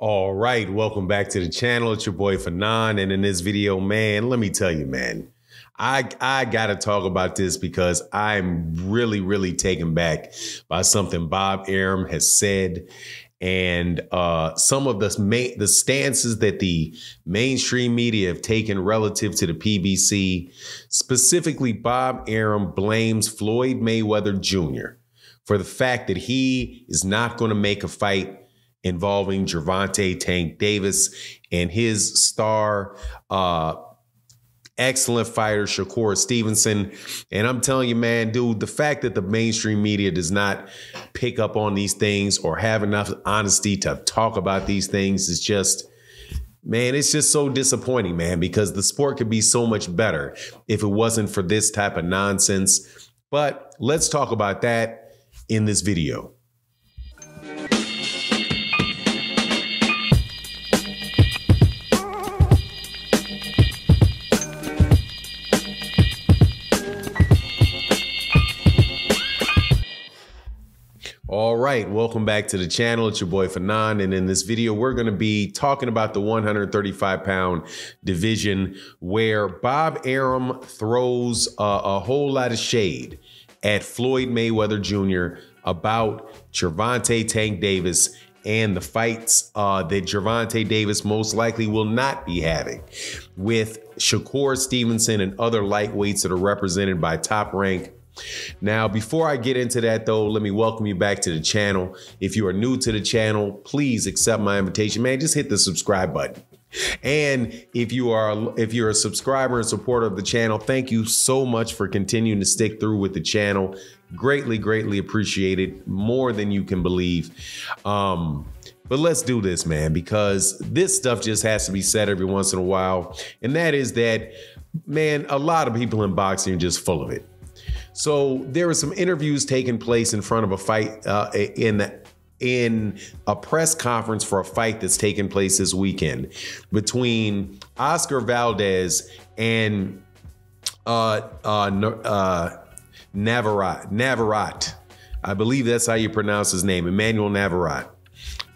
All right, welcome back to the channel. It's your boy Fanon, and in this video, man, let me tell you, man, I gotta talk about this because I'm really taken back by something Bob Arum has said, and some of the stances that the mainstream media have taken relative to the PBC. Specifically, Bob Arum blames Floyd Mayweather Jr. for the fact that he is not going to make a fight involving Gervonta Tank Davis and his star, excellent fighter, Shakur Stevenson. And I'm telling you, man, dude, the fact that the mainstream media does not pick up on these things or have enough honesty to talk about these things is just, man, it's just so disappointing, man, because the sport could be so much better if it wasn't for this type of nonsense. But let's talk about that in this video. All right, welcome back to the channel. It's your boy Fanon, and in this video, we're going to be talking about the 135-pound division, where Bob Arum throws a whole lot of shade at Floyd Mayweather Jr. about Gervonta Tank Davis and the fights that Gervonta Davis most likely will not be having with Shakur Stevenson and other lightweights that are represented by Top Rank. Now, before I get into that, though, let me welcome you back to the channel. If you are new to the channel, please accept my invitation, man. Just hit the subscribe button. And if you're a subscriber and supporter of the channel, thank you so much for continuing to stick through with the channel. Greatly appreciated, more than you can believe. But let's do this, man, because this stuff just has to be said every once in a while. And that is that, man, a lot of people in boxing are just full of it. So there were some interviews taking place in front of a fight in a press conference for a fight that's taking place this weekend between Oscar Valdez and Navarrete. I believe that's how you pronounce his name, Emmanuel Navarrete,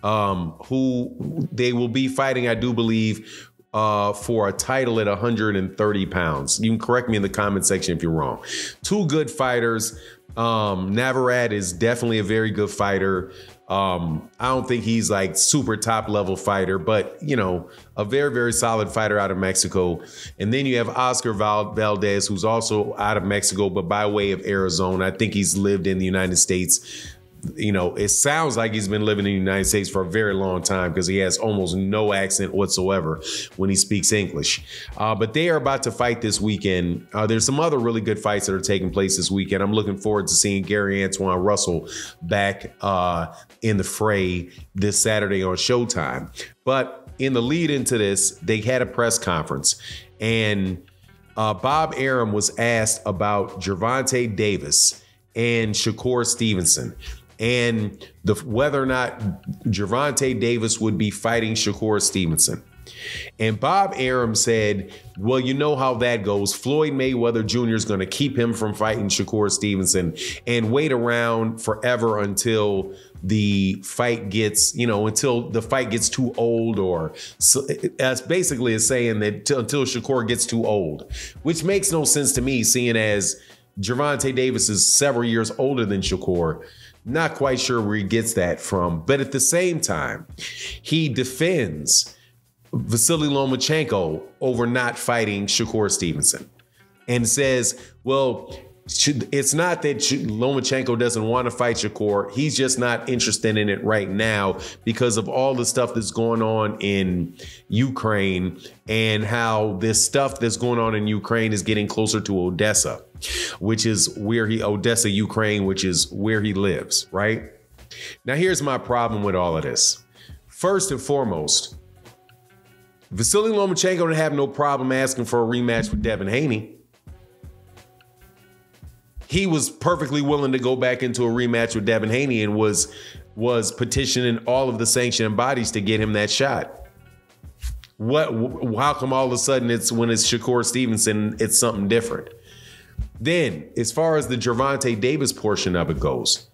who they will be fighting, I do believe, for a title at 130 pounds. You can correct me in the comment section if you're wrong. Two good fighters. Navarrete is definitely a very good fighter. I don't think he's like super top level fighter, but you know, a very solid fighter out of Mexico. And then you have Oscar Valdez, who's also out of Mexico, but by way of Arizona. I think he's lived in the United States. You know, it sounds like he's been living in the United States for a very long time because he has almost no accent whatsoever when he speaks English. But they are about to fight this weekend. There's some other really good fights that are taking place this weekend. I'm looking forward to seeing Gary Antoine Russell back in the fray this Saturday on Showtime. But in the lead into this, they had a press conference, and Bob Arum was asked about Gervonta Davis and Shakur Stevenson, and whether or not Gervonta Davis would be fighting Shakur Stevenson. And Bob Arum said, well, you know how that goes. Floyd Mayweather Jr. is going to keep him from fighting Shakur Stevenson and wait around forever until the fight gets, until the fight gets too old, or as basically is saying that until Shakur gets too old, which makes no sense to me, seeing as Gervonta Davis is several years older than Shakur. Not quite sure where he gets that from. But at the same time, he defends Vasily Lomachenko over not fighting Shakur Stevenson and says, well, it's not that Lomachenko doesn't want to fight Shakur. He's just not interested in it right now because of all the stuff that's going on in Ukraine, and how this stuff that's going on in Ukraine is getting closer to Odessa, which is where Odessa, Ukraine, which is where he lives, right? Now, here's my problem with all of this. First and foremost, Vasily Lomachenko didn't have no problem asking for a rematch with Devin Haney. He was perfectly willing to go back into a rematch with Devin Haney and was petitioning all of the sanctioning bodies to get him that shot. How come all of a sudden when it's Shakur Stevenson, it's something different? Then, as far as the Gervonta Davis portion of it goes,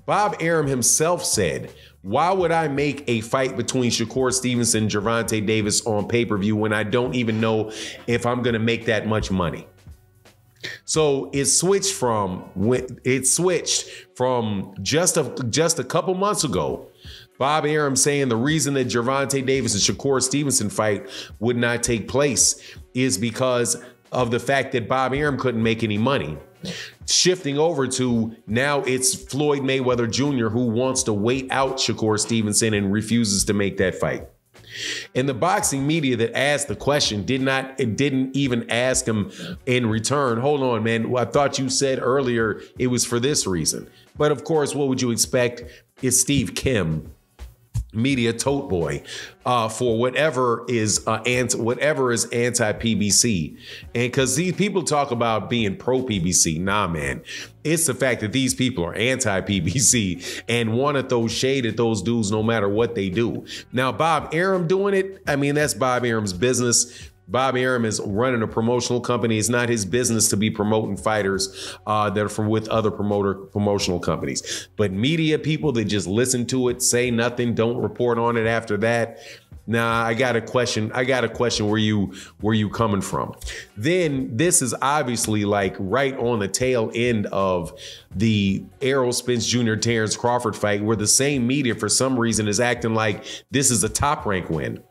Bob Arum himself said, Why would I make a fight between Shakur Stevenson and Gervonta Davis on pay-per-view when I don't even know if I'm going to make that much money? So it switched from just a couple months ago, Bob Arum saying the reason that Gervonta Davis and Shakur Stevenson fight would not take place is because of the fact that Bob Arum couldn't make any money. Shifting over to now it's Floyd Mayweather Jr. who wants to wait out Shakur Stevenson and refuses to make that fight. And the boxing media that asked the question didn't even ask him in return. Hold on, man. I thought you said earlier it was for this reason. But of course, what would you expect? It's Steve Kim, media tote boy, for whatever is anti-PBC. And because these people talk about being pro-PBC, nah, man. It's the fact that these people are anti-PBC and want to throw shade at those dudes no matter what they do. Now, Bob Arum doing it, I mean, that's Bob Arum's business. Bob Arum is running a promotional company. It's not his business to be promoting fighters that are from with other promotional companies. But media people that just listen to it, say nothing, don't report on it after that. Nah, I got a question. Where you coming from? Then this is obviously like right on the tail end of the Errol Spence Jr. Terrence Crawford fight, where the same media for some reason is acting like this is a top rank win.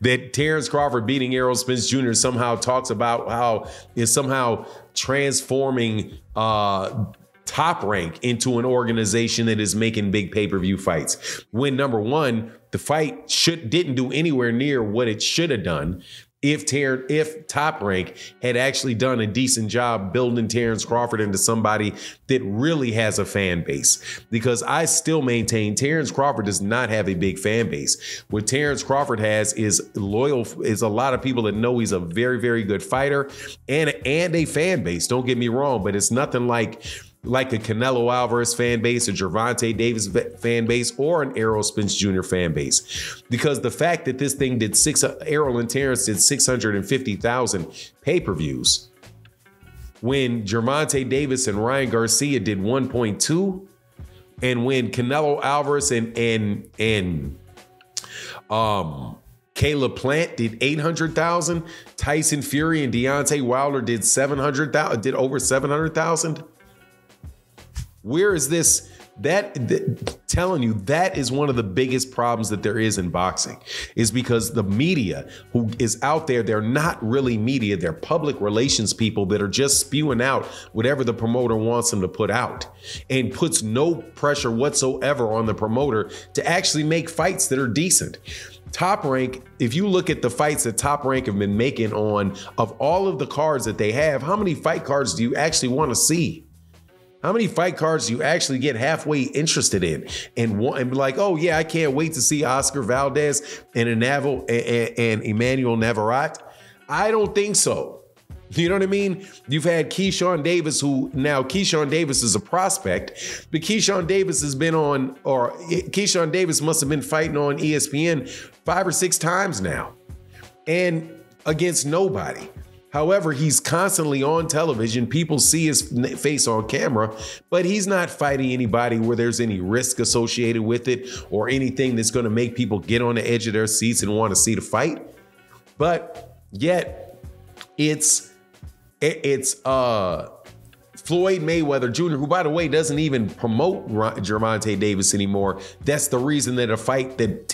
That Terrence Crawford beating Errol Spence Jr. somehow talks about how it's somehow transforming Top Rank into an organization that is making big pay-per-view fights. When number one, the fight didn't do anywhere near what it should have done if Top Rank had actually done a decent job building Terrence Crawford into somebody that really has a fan base. Because I still maintain Terrence Crawford does not have a big fan base. What Terrence Crawford has is a lot of people that know he's a very, very good fighter and a fan base. Don't get me wrong, but it's nothing like a Canelo Alvarez fan base, a Gervonta Davis fan base, or an Errol Spence Jr. fan base. Because the fact that this thing did Errol and Terrence did 650,000 pay-per-views, when Gervonta Davis and Ryan Garcia did 1.2, and when Canelo Alvarez and Caleb Plant did 800,000, Tyson Fury and Deontay Wilder did over 700,000. Where is this? Telling you that is one of the biggest problems that there is in boxing, is because the media who is out there, they're not really media, they're public relations people that are just spewing out whatever the promoter wants them to put out and puts no pressure whatsoever on the promoter to actually make fights that are decent. Top Rank, if you look at the fights that Top Rank have been making of all of the cards that they have, how many fight cards do you actually want to see? How many fight cards do you actually get halfway interested in and be like, oh yeah, I can't wait to see Oscar Valdez and Emmanuel Navarrete? I don't think so. You know what I mean? You've had Keyshawn Davis, who now Keyshawn Davis is a prospect, but Keyshawn Davis must have been fighting on ESPN 5 or 6 times now and against nobody. However, he's constantly on television. People see his face on camera, but he's not fighting anybody where there's any risk associated with it or anything that's going to make people get on the edge of their seats and want to see the fight. But yet it's Floyd Mayweather Jr., who, by the way, doesn't even promote Gervonta Davis anymore. That's the reason that a fight that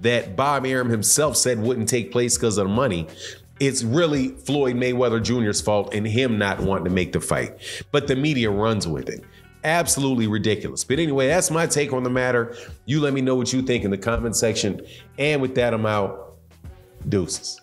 that Bob Arum himself said wouldn't take place because of the money. It's really Floyd Mayweather Jr.'s fault and him not wanting to make the fight. But the media runs with it. Absolutely ridiculous. But anyway, that's my take on the matter. You let me know what you think in the comment section. And with that, I'm out. Deuces.